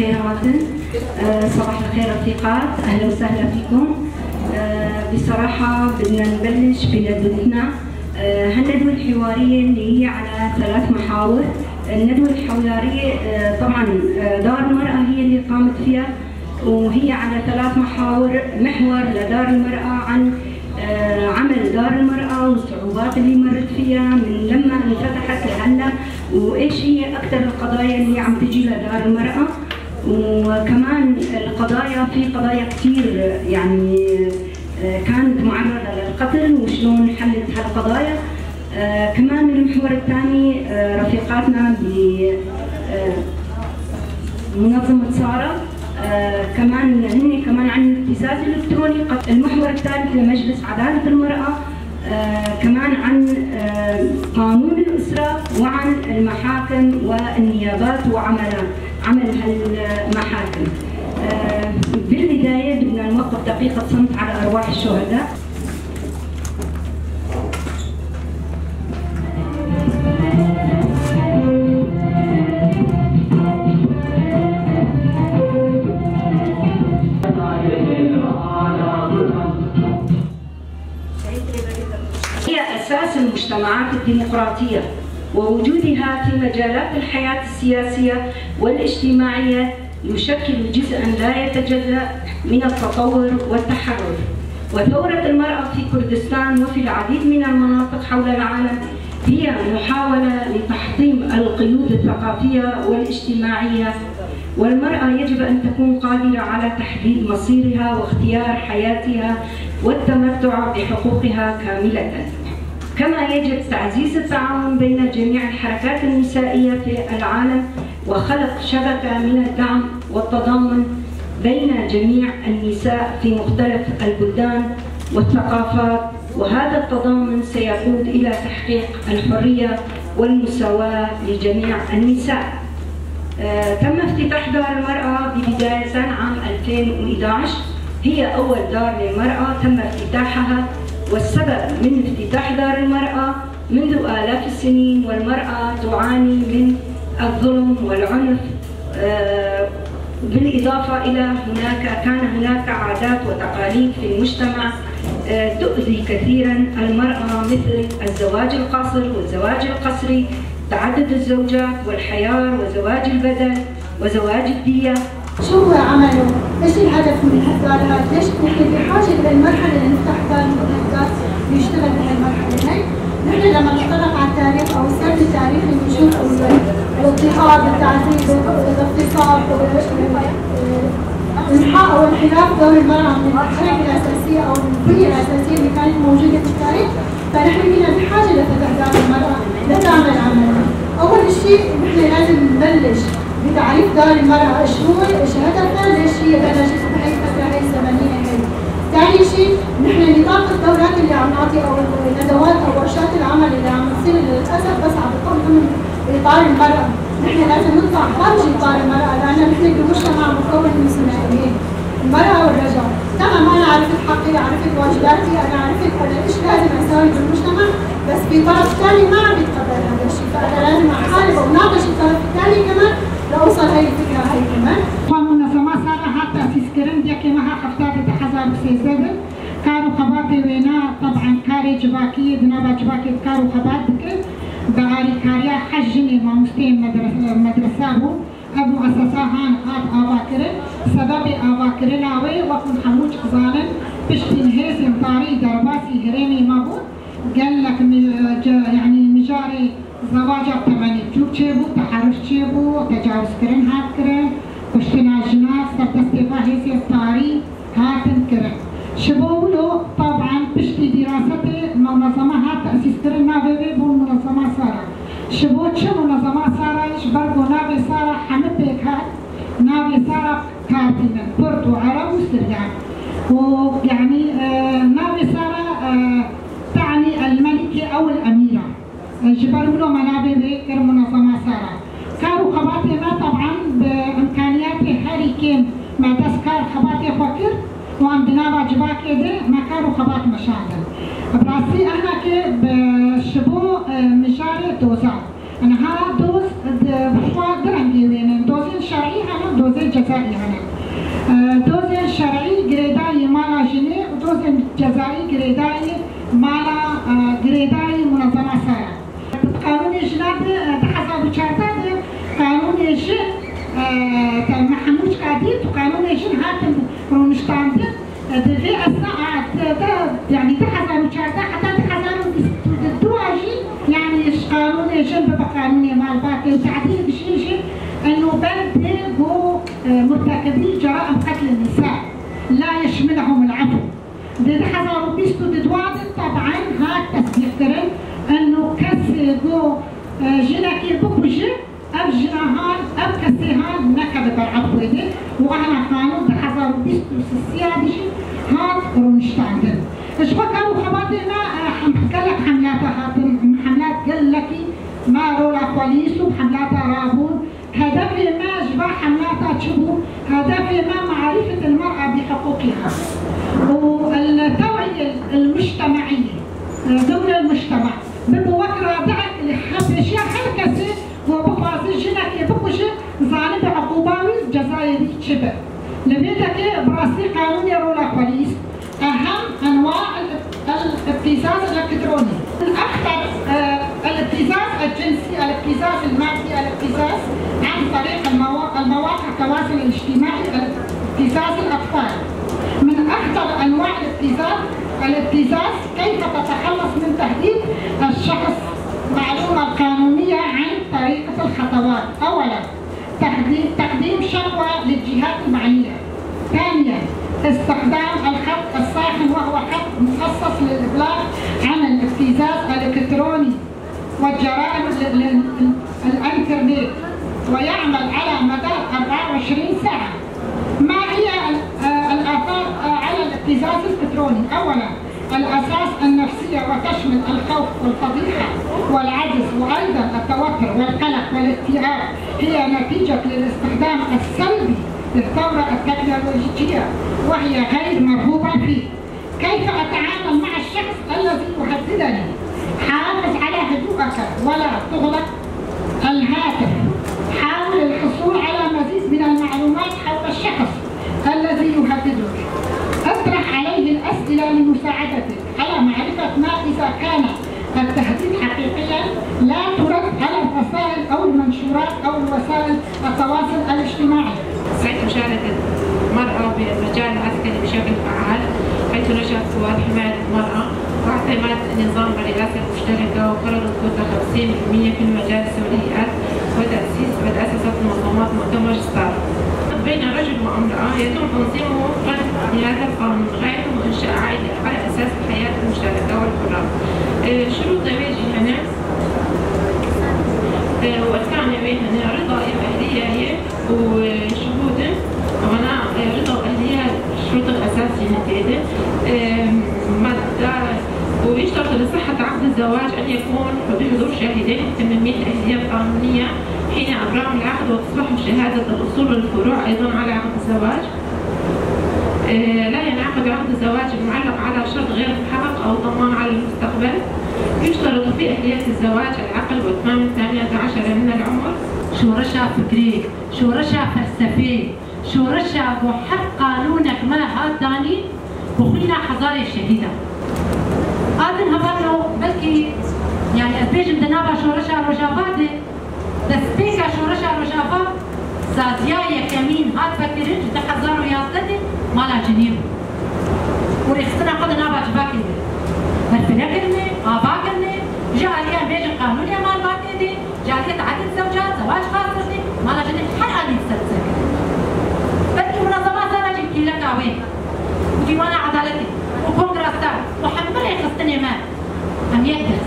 خيرات. صباح الخير رفيقات، اهلا وسهلا فيكم. بصراحه بدنا نبلش بندوتنا. هالندوه الحواريه اللي هي على 3 محاور. الندوه الحواريه طبعا دار المراه هي اللي قامت فيها، وهي على 3 محاور. محور لدار المراه عن عمل دار المرأة والصعوبات اللي مرت فيها من لما انفتحت لهلا، وايش هي اكثر القضايا اللي عم تجي لدار المرأة، وكمان القضايا في قضايا كثير يعني كانت معرضة للقتل وشلون حلت هالقضايا. كمان المحور الثاني رفيقاتنا بمنظمة سارة كمان هن كمان عن الابتزاز الالكتروني. المحور الثالث لمجلس عدالة المرأة كمان عن قانون الأسرة وعن المحاكم والنيابات وعمل هالمحاكم. بالبداية بدنا نوقف دقيقة صمت على أرواح الشهداء. هي أساس المجتمعات الديمقراطية، ووجودها في مجالات الحياة السياسية والاجتماعية يشكل جزءاً لا يتجزأ من التطور والتحرر. وثورة المرأة في كردستان وفي العديد من المناطق حول العالم هي محاولة لتحطيم القيود الثقافية والاجتماعية، والمرأة يجب أن تكون قادرة على تحديد مصيرها واختيار حياتها والتمتع بحقوقها كاملة. كما يجب تعزيز التعاون بين جميع الحركات النسائية في العالم وخلق شبكة من الدعم والتضامن بين جميع النساء في مختلف البلدان والثقافات، وهذا التضامن سيقود إلى تحقيق الحرية والمساواة لجميع النساء. تم افتتاح دار المرأة ببداية عام 2011. هي أول دار للمرأة تم افتتاحها، والسبب من افتتاح دار المرأة منذ آلاف السنين والمرأة تعاني من الظلم والعنف، بالإضافة إلى كان هناك عادات وتقاليد في المجتمع تؤذي كثيرا المرأة، مثل الزواج القاصر والزواج القسري، تعدد الزوجات والحيار وزواج البدل وزواج الدية. شو هو عمله؟ ايش الهدف من هالدارات؟ ليش نحن بحاجه للمرحله اللي نفتح دار ويشتغل بهالمرحله هي؟ نحن لما نطلع على التاريخ او السرد التاريخي بنشوف الاضطهاد، التعذيب، الاغتصاب، انحاء او انحراف دور المراه من الحركه الاساسيه او البنيه الاساسيه اللي كانت موجوده في التاريخ، فنحن هنا بحاجه لفتح دار المراه لتعمل عملها. اول شيء نحن لازم نبلش بتعريف دار المرأة، ايش هو؟ ايش هدفها؟ ليش هي بلشت بهي الفترة هي الزمنية هي؟ ثاني شيء نحن نطاق الدورات اللي عم نعطي او الندوات او ورشات العمل اللي عم تصير للاسف بس عم بتكون ضمن اطار المرأة، نحن لازم نطلع خارج اطار المرأة، لأن نحن بمجتمع مكون من ثنائيين، المرأة والرجل. تمام، أنا عرفت حقي، عرفت واجباتي، أنا عرفت أنا إيش لازم أسوي بالمجتمع، بس في طرف ثاني ما عم يتقبل هذا الشيء، فأنا لازم أحارب وناقش الطرف الثاني كمان لأوصل هاي الفكرة هاي كمان. منظمة سارة حتى تسكرن ديكي معها خفتات حزار سيزدن كانوا خباتي وينا طبعا كاري جباكي دنابا جباكي كانوا خباتك بعاري كاريا حجني ما مستين مدرسة أبو أساساهان قاد أواكر سبب أواكر لاوي وكن حموج قزالن بشتين هيزم طاري درباسي هريني مابو قال لك يعني مجاري زواجات تمانية جوب تشيبو تحرش تشيبو تجاوز كرن هات كرن بشتنا جناس تبدستيفا هيسي الطاري هاتن كرن شبولو طبعا بشتي دراسة منظمة هات تأسيس كرن نابي بو منظمة سارة شبو تشو منظمة سارة إيش برضو نابي سارة حمد بيك هات نابي سارة كاتنا بردو عرب وسريان، ويعني نابي سارة تعني الملكة أو الأميرة جبروا منابع بكر منظمة سارة. كارو خباتي ما طبعا بإمكانيات هاري كين مع تذكار خباتي فكر وعم بنابع جباكي ده ما كارو خبات مشاهدة. براسي أنا كي بشبو مجاري دوزان أنها دوز بشوار درنجي وين دوزين شرعي هنا دوزين جزائي هنا. دوزين شرعي جريداي مالا جنيه ودوزين جزائي جريداي مالا جريداي منظمة سارة. قانون الجناب تحسب بشرطات قانون الجن محمود قادير وقانون الجن هاتم رونشتاندر في أثناء يعني تحسب بشرطات حتى تحسب الدواجي يعني قانون الجن بقانون مال باقي وتعديل بشيء انه بند هو مرتكبي جرائم قتل النساء لا يشملهم العفو. دي حضروا بيستو ددواد طبعا هاك تذكرن انه كسي جو جناكي بوجي اب جناهان اب كسيهان نكد بالعفو دي وانا قانون دي حضروا بيستو سيادي هاك رونشتاندن. ايش فكروا خباتنا قالك حملاتها حملات قال لك ما رولا بوليس وحملات رابون هدف ما جبا حملات شبو هدف ما معرفة المرأة بحقوقها والتوعية المجتمعية ضمن المجتمع بموكرة دعك لحب اشياء حركسي وبقاسي جنك بقوشي ظالم عقوباوي جزائري شبه لبيتك براسي قانون رولا بوليس أهم أنواع الابتزاز الإلكتروني. الأخطر الابتزاز الجنسي، الابتزاز المادي، الابتزاز عن طريق المواقع التواصل الاجتماعي، ابتزاز الأطفال. من أخطر أنواع الابتزاز كيف تتخلص من تهديد الشخص. معلومة قانونية عن طريقة الخطوات. أولاً تقديم شكوى للجهات المعنية. ثانياً استخدام الخط الساخن وهو خط مخصص للإبلاغ عن الابتزاز الإلكتروني والجرائم الإنترنت ويعمل على مدار 24 ساعة. ما هي الآثار على الابتزاز الإلكتروني؟ أولاً الأساس النفسية وتشمل الخوف والفضيحة والعجز وأيضاً التوتر والقلق والاكتئاب هي نتيجة للاستخدام السلبي للثورة التكنولوجية وهي غير مرغوبة فيه. كيف أتعامل مع الشخص الذي يهددني؟ حافظ على هدوءك ولا تغلق الهاتف. حاول الحصول على مزيد من المعلومات حول الشخص الذي يهددك. اطرح عليه الأسئلة لمساعدتك على معرفة ما إذا كان التهديد حقيقيا لا ترد على الرسائل أو المنشورات أو وسائل التواصل الاجتماعي. سعيت مشاركة المرأة بالمجال العسكري بشكل فعال حيث نشأت قوات حماية المرأة واعتمد نظام الرئاسة المشتركة وقررت كوتا 50% في المجال السوريات وتأسست منظمات مؤتمر ستار بين رجل وامرأة يتم تنظيمه وفقا لهذا القانون غايته إنشاء عائلة على أساس الحياة المشتركة والحرة. شروط بيجي هنا وأركان هنا رضا أهلية وشهود هنا رضا أهلية الشروط الأساسية نتيجة ويشترط لصحة عقد الزواج أن يكون بحضور شاهدين لتممية الأهلية القانونية حين إبرام العقد وتصبح شهادة الأصول والفروع أيضا على عقد الزواج. لا ينعقد عقد الزواج المعلق على شرط غير محقق أو ضمان على المستقبل. يشترط في أهلية الزواج العقل وإتمام 18 من العمر. شورشة فكري، شورشة فلسفي، شورشة وحق قانونك ما هاداني وخلينا حضاري الشهيدة. آدن هبرنو بلكي يعني أسبيج مدنابا شورشة رجافاتي دسبيكا شورشة رجافات زاديايا كمين هاد فكرين جدا حزارو ياسدتي مالا جنيب وريخصنا قد نابا جباكي الفلاكرني آباكرني جاليا بيج قانونيا مال باكي جاليا تعدد زوجات زواج خاصرني مالا جنيب حرقا لي سلسل بلكي منظمات زانا جبكي لك عوين وديوان عدالتي وكونغراسات وحمبري خصتني مال أم يقدر